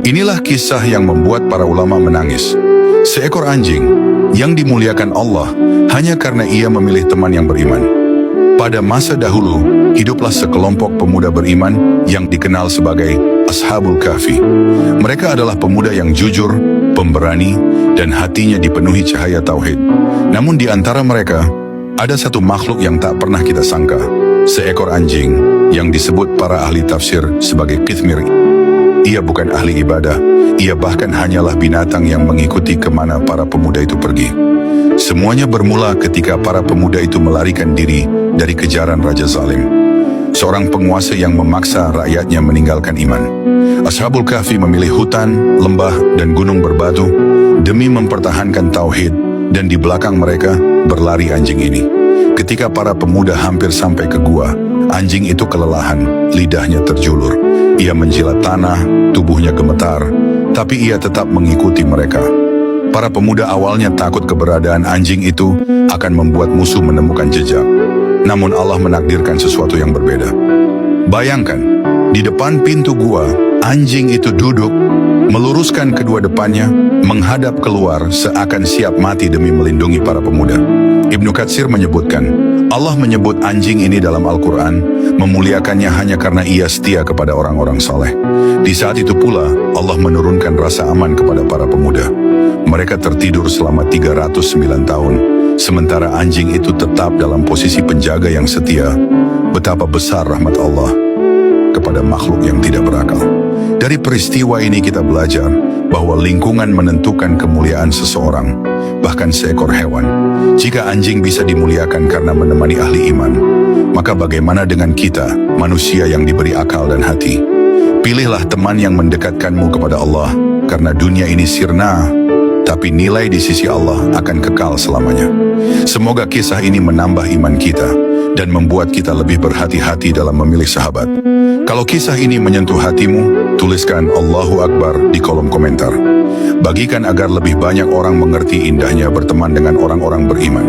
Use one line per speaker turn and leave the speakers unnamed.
Inilah kisah yang membuat para ulama menangis. Seekor anjing yang dimuliakan Allah hanya karena ia memilih teman yang beriman. Pada masa dahulu, hiduplah sekelompok pemuda beriman yang dikenal sebagai Ashabul Kahfi. Mereka adalah pemuda yang jujur, pemberani, dan hatinya dipenuhi cahaya tauhid. Namun di antara mereka, ada satu makhluk yang tak pernah kita sangka. Seekor anjing yang disebut para ahli tafsir sebagai Qithmir. Ia bukan ahli ibadah, ia bahkan hanyalah binatang yang mengikuti kemana para pemuda itu pergi. Semuanya bermula ketika para pemuda itu melarikan diri dari kejaran Raja Zalim, seorang penguasa yang memaksa rakyatnya meninggalkan iman. Ashabul Kahfi memilih hutan, lembah, dan gunung berbatu demi mempertahankan tauhid, dan di belakang mereka berlari anjing ini. Ketika para pemuda hampir sampai ke gua, anjing itu kelelahan, lidahnya terjulur. Ia menjilat tanah, tubuhnya gemetar, tapi ia tetap mengikuti mereka. Para pemuda awalnya takut keberadaan anjing itu akan membuat musuh menemukan jejak. Namun Allah menakdirkan sesuatu yang berbeda. Bayangkan, di depan pintu gua, anjing itu duduk, meluruskan kedua depannya, menghadap keluar seakan siap mati demi melindungi para pemuda. Ibnu Katsir menyebutkan, Allah menyebut anjing ini dalam Al-Quran, memuliakannya hanya karena ia setia kepada orang-orang saleh. Di saat itu pula, Allah menurunkan rasa aman kepada para pemuda. Mereka tertidur selama 309 tahun, sementara anjing itu tetap dalam posisi penjaga yang setia. Betapa besar rahmat Allah kepada makhluk yang tidak berakal. Dari peristiwa ini kita belajar bahwa lingkungan menentukan kemuliaan seseorang, bahkan seekor hewan. Jika anjing bisa dimuliakan karena menemani ahli iman, maka bagaimana dengan kita, manusia yang diberi akal dan hati? Pilihlah teman yang mendekatkanmu kepada Allah, karena dunia ini sirna, tapi nilai di sisi Allah akan kekal selamanya. Semoga kisah ini menambah iman kita dan membuat kita lebih berhati-hati dalam memilih sahabat. Kalau kisah ini menyentuh hatimu, tuliskan Allahu Akbar di kolom komentar. Bagikan agar lebih banyak orang mengerti indahnya berteman dengan orang-orang beriman.